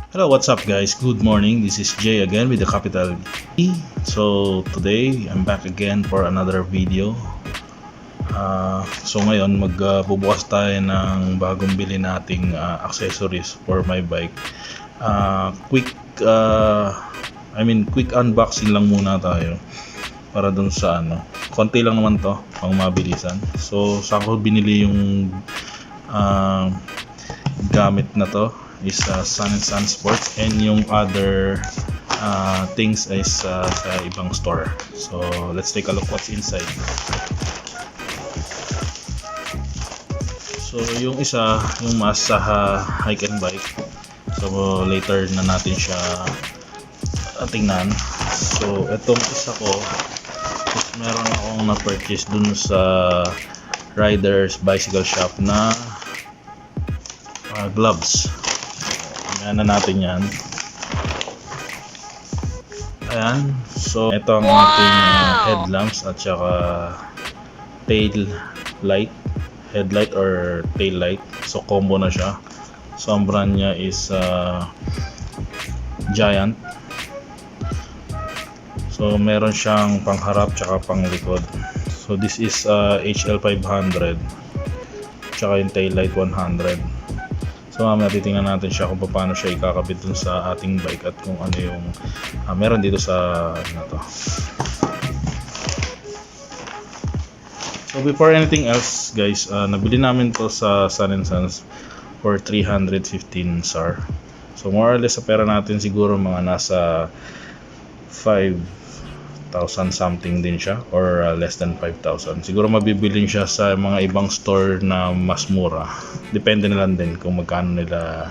Hello, what's up guys? Good morning. This is Jay again with the capital E. So today I'm back again for another video. So ngayon magbubukas tayo ng bagong bili nating accessories for my bike. Quick unboxing lang muna tayo para dun sa konti lang naman to, pang mabilisan. So saan ko binili yung gamit na to is Sun & Sun Sports, and yung other things is sa ibang store. So let's take a look what's inside. So yung isa, yung mas hike and bike, so later na natin siya tingnan. So itong isa ko is meron akong na-purchase dun sa Riders Bicycle Shop na gloves. Ayan na natin yan. Ayan. So ito ang ating headlamps at saka tail light, headlight or tail light. So combo na siya. So ang brand niya is Giant. So meron siyang pangharap tsaka panglikod. So this is HL 500 tsaka yung tail light 100. So mamaya titingnan natin siya kung paano siya ikakabit dun sa ating bike at kung ano yung meron dito sa to. So before anything else guys, nabili namin to sa Sun & Sons for 315 SAR. So more or less sa pera natin siguro mga nasa 5,000 something din siya, or less than 5,000. Siguro mabibilin siya sa mga ibang store na mas mura. Depende na lang din kung magkano nila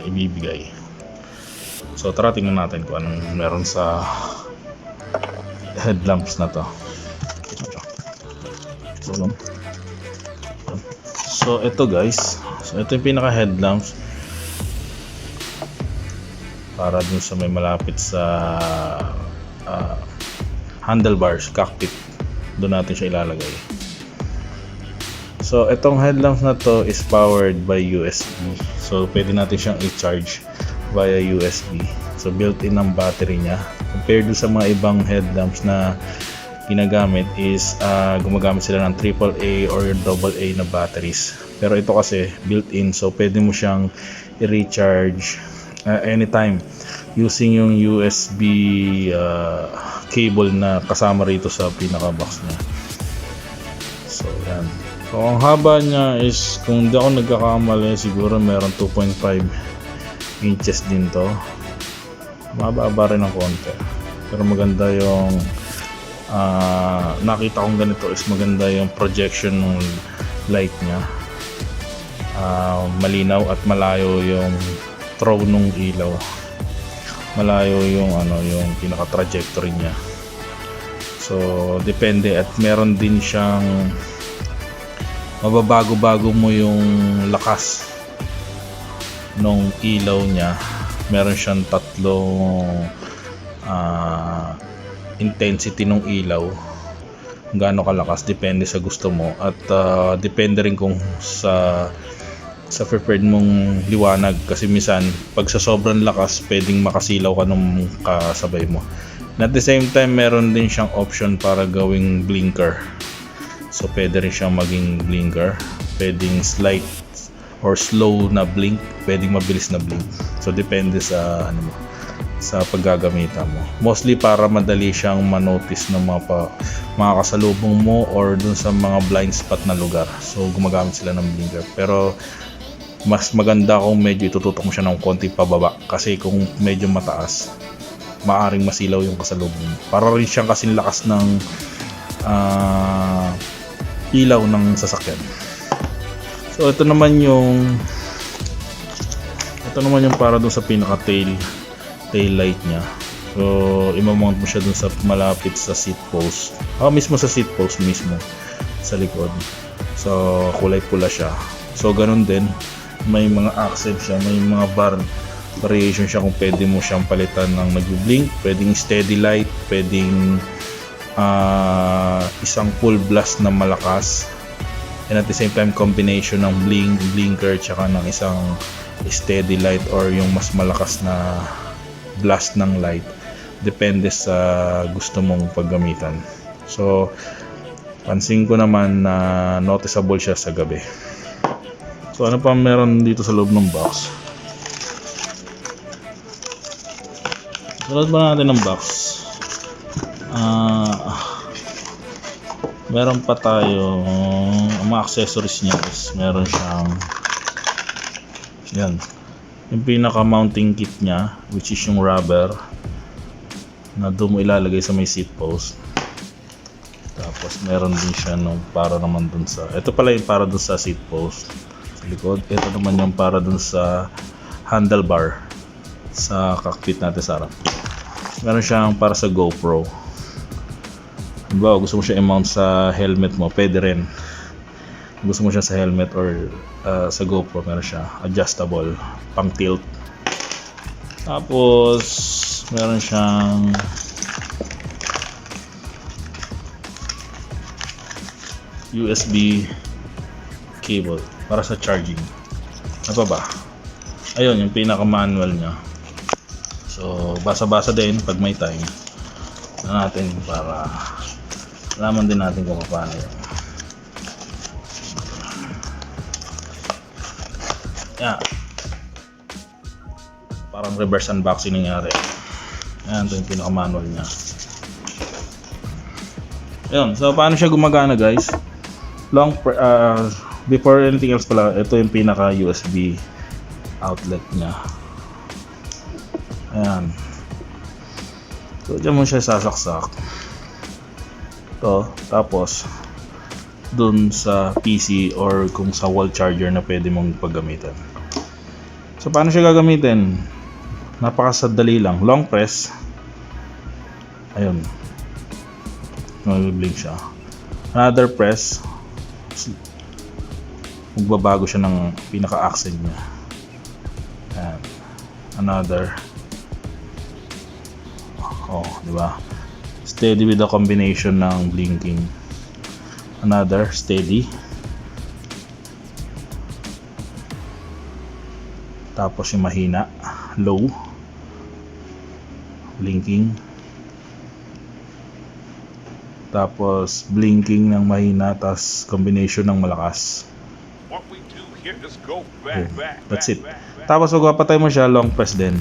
ibibigay. So tara tingnan natin kung anong meron sa headlamps na to. So ito guys, so ito yung pinaka headlamps para dun sa may malapit sa handlebars, cockpit. Doon natin siya ilalagay. So itong headlamps na to is powered by USB. So pwede natin siyang i-charge via USB. So built-in ang battery niya. Compared sa mga ibang headlamps na ginagamit is gumagamit sila ng AAA or AA na batteries. Pero ito kasi built-in, so pwede mo siyang i-recharge anytime using yung USB cable na kasama rito sa pinaka box niya. So yan. So ang haba niya is, kung hindi ako nagkakamali, siguro meron 2.5 inches din to. Mababa rin ng konti, pero maganda yung nakita kong ganito is maganda yung projection ng light niya. Malinaw at malayo yung throw nung ilaw. Malayo yung yung pinaka trajectory niya. So depende, at meron din siyang mababago-bago mo yung lakas nung ilaw niya. Meron siyang tatlong intensity nung ilaw, gaano kalakas, depende sa gusto mo, at depende rin kung sa preferred mong liwanag, kasi minsan pag sa sobrang lakas pwedeng makasilaw ka nung kasabay mo. And at the same time meron din siyang option para gawing blinker. So pwede rin siyang maging blinker, pwedeng slight or slow na blink, pwedeng mabilis na blink. So depende sa sa paggagamitan mo. Mostly para madali siyang manotice ng mga kasalubong mo or dun sa mga blind spot na lugar. So gumagamit sila ng blinker. Pero mas maganda kung medyo itututok mo siya ng konti pababa, kasi kung medyo mataas maaring masilaw yung kasalubong mo. Para rin siyang kasing lakas ng ilaw ng sasakyan. So ito naman yung para dun sa pinaka tail light niya. So imamount mo siya dun sa malapit sa seat post. Mismo sa seat post mismo sa likod. So kulay pula siya. So ganun din, may mga accent siya, may mga variation siya kung pwede mo siyang palitan ng nag-blink, pwedeng steady light, pwedeng isang full blast na malakas, and at the same time combination ng blinker tsaka ng isang steady light or yung mas malakas na blast ng light, depende sa gusto mong paggamitan. So pansin ko naman na noticeable siya sa gabi. So ano pa meron dito sa loob ng box? Sulod ba natin ng box? Meron pa tayo mga accessories niya is meron siyang yan, yung pinaka mounting kit niya, which is yung rubber na doon mo ilalagay sa may seat post. Tapos meron din siya nung para naman dun sa, ito pala yung para dun sa seat post sa likod, ito naman yung para dun sa handlebar sa cockpit natin sa harap. Meron siyang para sa GoPro. Diba, gusto mo siya i-mount sa helmet mo, pwede rin. Gusto mo siya sa helmet or sa GoPro, meron siya adjustable, pang tilt. Tapos meron siyang USB cable para sa charging. Ano pa ba? Ayun, yung pinaka-manual niya. So, basa-basa din pag may time na natin para alaman din natin kung paano yun. Yan. Parang reverse unboxing nangyari. Yan, ito yung pinaka-manual niya. Ayun, so paano siya gumagana guys? Before anything else pala, ito yung pinaka-USB outlet niya. Ayan. So, dyan mo siya sasaksak. Ito. Tapos, dun sa PC or kung sa wall charger na pwede mong paggamitan. So, paano siya gagamitin? Napakasadali lang. Long press. Ayun. Mag-blink siya. Another press. Magbabago siya ng pinaka-accent niya. Ayan. Another. Oh, di ba? Steady with a combination ng blinking. Another, steady. Tapos yung mahina, low. Blinking. Tapos blinking ng mahina, tapos combination ng malakas. Okay, that's it. Tapos magpapatay mo siya, long press din.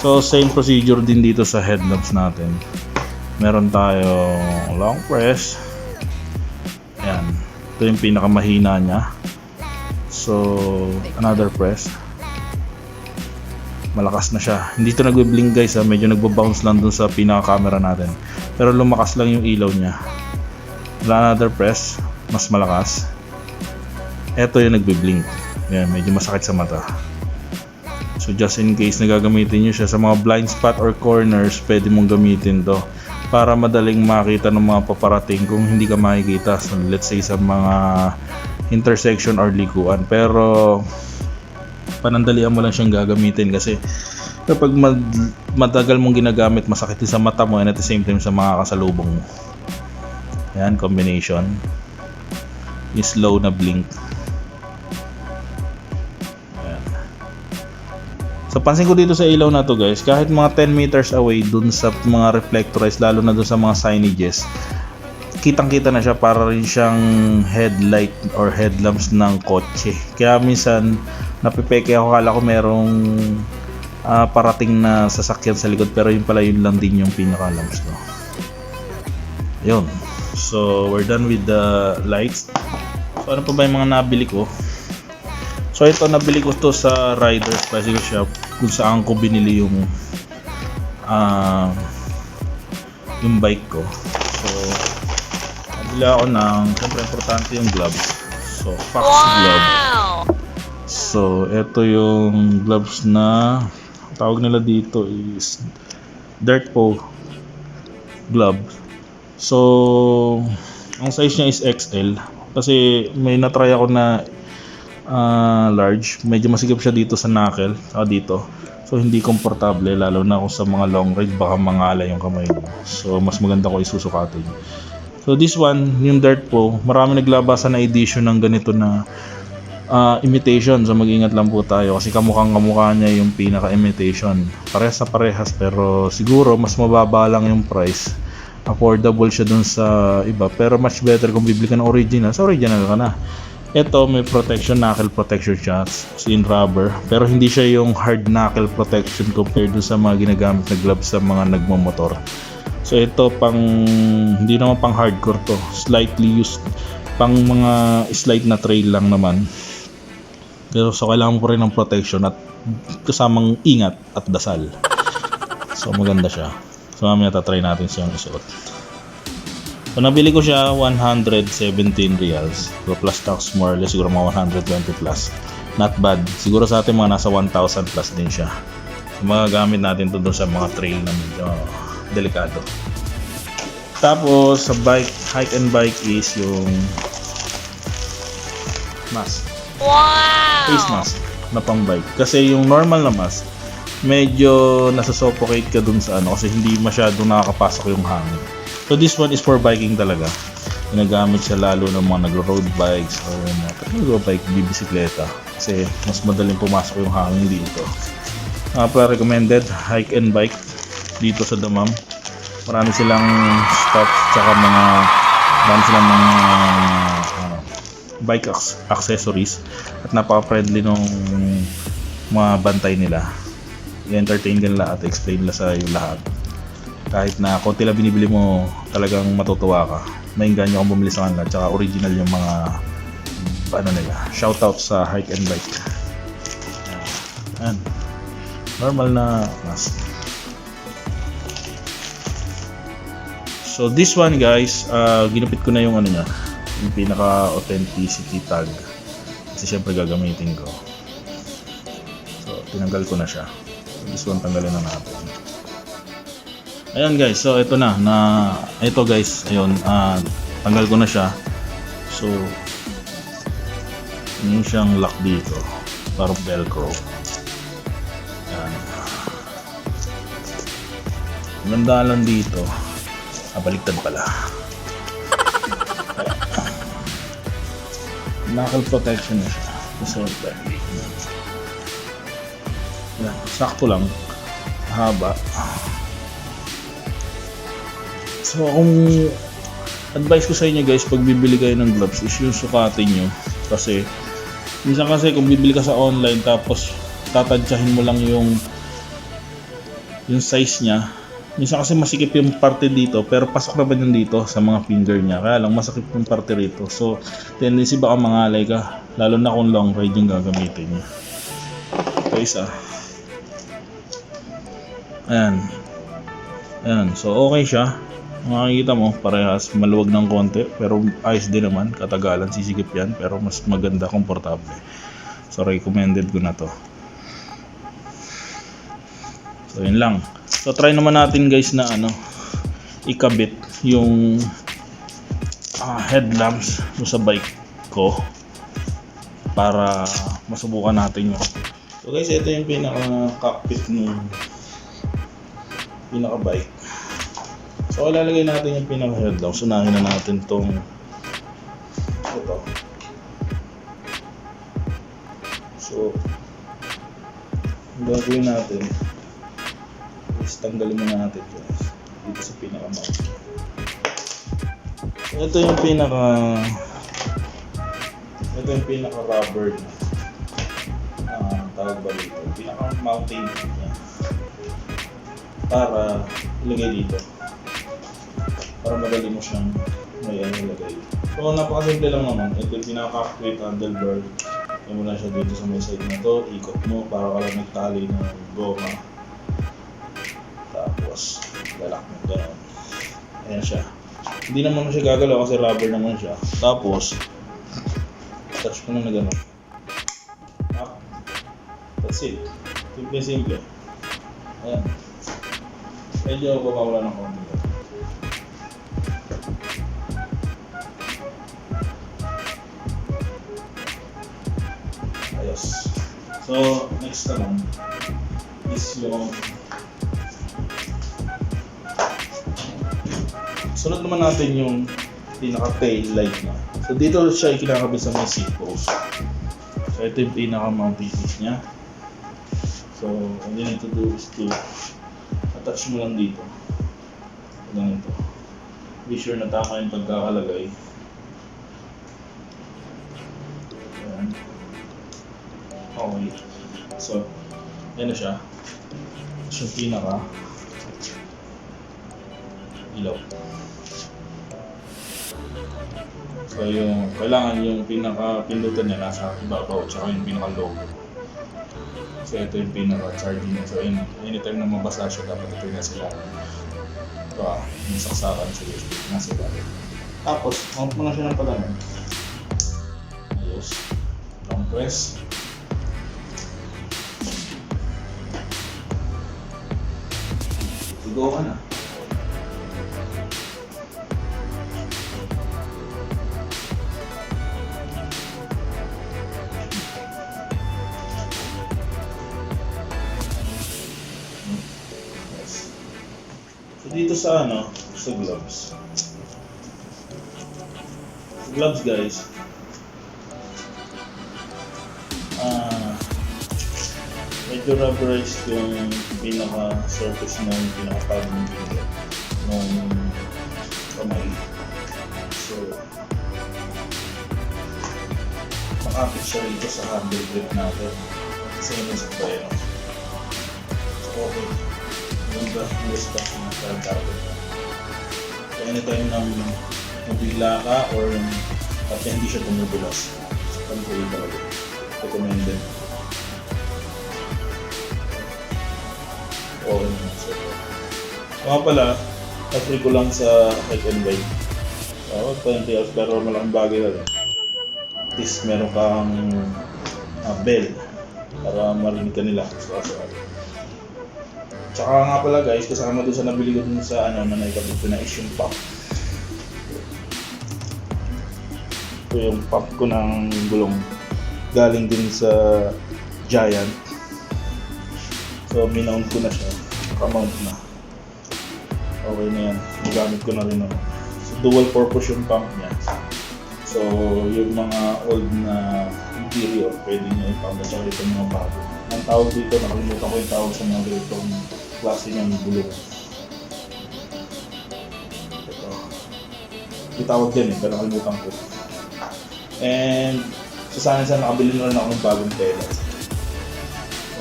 So same procedure din dito sa headlamps natin. Meron tayong long press. Ayan. Ito yung pinakamahina niya. So another press. Malakas na siya. Hindi ito nagbe-blink guys ha. Medyo nagbo-bounce lang dun sa pinaka-camera natin. Pero lumakas lang yung ilaw niya. Another press. Mas malakas. Ito yung nagbe-blink. Ayan, medyo masakit sa mata. So just in case nagagamitin nyo siya sa mga blind spot or corners, pwede mong gamitin to para madaling makita ng mga paparating kung hindi ka makikita. So let's say sa mga intersection or likuan. Pero panandalian mo lang siyang gagamitin kasi kapag matagal mong ginagamit, masakit din sa mata mo and at the same time sa mga kasalubong mo. Ayan, combination. Yung slow na blink. So pansin ko dito sa ilaw na to guys, kahit mga 10 meters away dun sa mga reflectorized, lalo na dun sa mga signages, kitang kita na siya, para rin siyang headlight or headlamps ng kotse. Kaya minsan napipeke ako, kala ko merong parating na sasakyan sa likod, pero yun pala, yun lang din yung pinaka lamps no. Yun. So we're done with the lights. So ano pa ba yung mga nabili ko? So ito, nabili ko to sa Riders Bicycle Shop kung saan ko binili yung bike ko. So nabili ako ng, siyempre importante yung gloves. So Fox glove. So ito yung gloves na tawag nila dito is Dirtpaw glove. So ang size niya is XL kasi may natry ako na large. Medyo masigip siya dito sa knuckle, dito. So hindi komportable, lalo na kung sa mga long ride baka mangala yung kamay mo. So mas maganda ko isusukatin. So this one, yung Dirtpaw, marami naglabasan na edition ng ganito na imitation, so mag-ingat lang po tayo kasi kamukha niya yung pinaka-imitation. Parehas na parehas pero siguro mas mababa lang yung price. Affordable siya dun sa iba pero much better kung bibili ka ng original. Sa original ka na. Ito may protection, knuckle protection siya, in rubber, pero hindi siya yung hard knuckle protection compared dun sa mga ginagamit na gloves sa mga nagmamotor. So ito hindi naman pang hardcore to, slightly used, pang mga slight na trail lang naman. Pero so kailangan mo rin ng protection at kasamang ingat at dasal. So maganda siya. So mamaya tatry natin siyang isuot. So nabili ko siya 117 reals. So plus tax more or less siguro mga 120 plus. Not bad. Siguro sa atin mga nasa 1,000 plus din siya. So magagamit natin to doon sa mga trail na medyo delikado. Tapos sa hike and bike is yung mask. Wow! Face mask na pang bike. Kasi yung normal na mask, medyo nasa-suffocate ka dun sa kasi hindi masyado nakakapasok yung hangin. So this one is for biking talaga. Ginagamit siya lalo ng mga nagro-road bikes or nagro-bike, bibisikleta. Kasi mas madaling pumasok yung hangin dito. Recommended hike and bike dito sa Damam. Marami silang stops tsaka marami silang mga bike accessories at napaka-friendly nung mga bantay nila. I-entertain ka nila at explain nila sa iyo lahat. Kahit na konti lang binibili mo, talagang matutuwa ka. Maingganyo kang bumili sa kanila, tsaka original yung mga nila. Shoutout sa hike and bike. Ayan. Normal na mask. So this one guys, ginupit ko na yung niya, yung pinaka authenticity tag kasi syempre gagamitin ko. So tinanggal ko na siya. This one tanggalin na natin. Ayan guys, so ito ito guys, ayun, tanggal ko na siya. So yung siyang lock dito, parang velcro. Ayan. Ganda lang dito. Baliktad pala. Knuckle protection na siya. Siyempre. Yan, sakto lang. Haba. So kung advice ko sa inyo guys, pag bibili kayo ng gloves is yung sukatin nyo. Kasi minsan kasi kung bibili ka sa online tapos tatadyahin mo lang yung size niya, minsan kasi masikip yung parte dito pero pasok naman yun dito sa mga finger niya, kaya lang masakit yung parte rito. So tendency baka mangalay ka, lalo na kung long ride yung gagamitin niya. Ito isa. Ayan, so okay siya. Makikita mo parehas, maluwag ng konti pero ayos din naman, katagalan sisikip yan pero mas maganda, komportable. So recommended ko na to. So yun lang. So try naman natin guys na ikabit yung headlamps sa bike ko para masubukan natin yun. So guys, ito yung pinaka-cockpit ng pinaka-bike. So ilalagay natin yung pinaka-headlamps. Unahin na natin tong ito. So ang gagawin natin is tanggalin muna natin dito sa pinaka-mount. Ito yung pinaka-rubber na tawag ba dito? Pinaka-mountain niya para ilagay dito. Para madali mo siyang ilagay. So napakasimple lang naman. Ito yung pinaka-cockpit handlebar. Kaya mo lang siya dito sa may side na to. Ikot mo para ka lang nagtali ng goma. Tapos lalak mo gano'n. Ayan siya. Hindi naman siya gagalaw kasi rubber naman siya. Tapos touch mo na gano'n. That's it. Simple. Ayan. Medyo babawala ng konti. Ayos. So next naman is yung sunod naman natin yung pinaka-tail light na. So dito siya kinakabit sa may seat post. So ito yung pinaka-mounting piece niya. So all you need to do is to attach mo lang dito. Ganito. Be sure na tama yung pagkakalagay. Ayan. Okay. So, yan na siya. Ito yung pinaka ilaw. So yung kailangan yung pinaka pindutan niya nasa ibabaw tsaka yung pinaka logo. So ito yung pinaka charging niya. So anytime na mabasa siya dapat ito yung nasa ilalim. Ito yung saksakan sa USB nasa ilalim. Tapos mount mo na siya ng palaman. Ayos. Long press. Go ka na. So dito sa sa gloves. Sa gloves guys. Medyo rubberized yung pinaka-surface ng pinaka-palm ng kamay. So, makapit siya rito sa handle grip natin. Kasi yun sa tayo. So, okay. Yung brush na target. So, anytime nang mabigla ka or at hindi siya tumubulas. So, pantuloy talaga. Recommended. Okay naman sir. Mga pala, na-free ko lang sa hike and bike. So, 20 hours pero malaking bagay na rin. At least meron kang bell para marinig ka nila. So, tsaka nga pala guys, kasama doon sa nabili ko dun sa na naikabit ko na is yung pump. Ito yung pump ko ng gulong. Galing din sa Giant. So, minount ko na siya. Naka-mount na. Okay na yan. Nagamit ko na rin naman. So, dual purpose yung pump niya. So, yung mga old na interior, pwede nyo ipump at saka ito mga bago. Ang tawag dito, nakalimutan ko yung tawag sa mga ganitong klase ng gulong. Ito. Yung tawag din pero nakalimutan ko. And, sana nakabili na rin ako ng bagong pedal.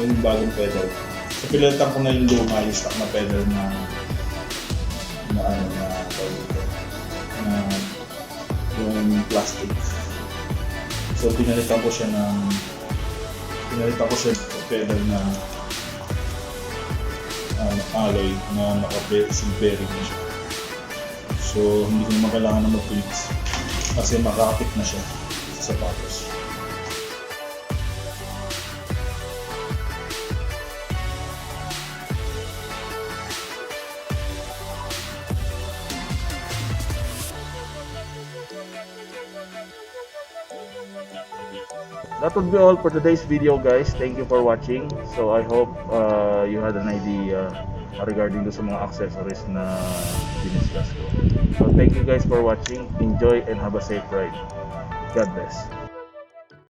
Yung bagong pedal. So, pinalitan ko na yung luma, yung stock na pedal na yung plastic. So, pinalitan ko siya ng pedal na alloy na naka-bearing na siya. So, hindi ko naman kailangan na mag-tweaks kasi makakapit na siya sa sapatos. That would be all for today's video guys. Thank you for watching. So I hope you had an idea regarding sa mga accessories na diniscuss ko. So thank you guys for watching. Enjoy and have a safe ride. God bless.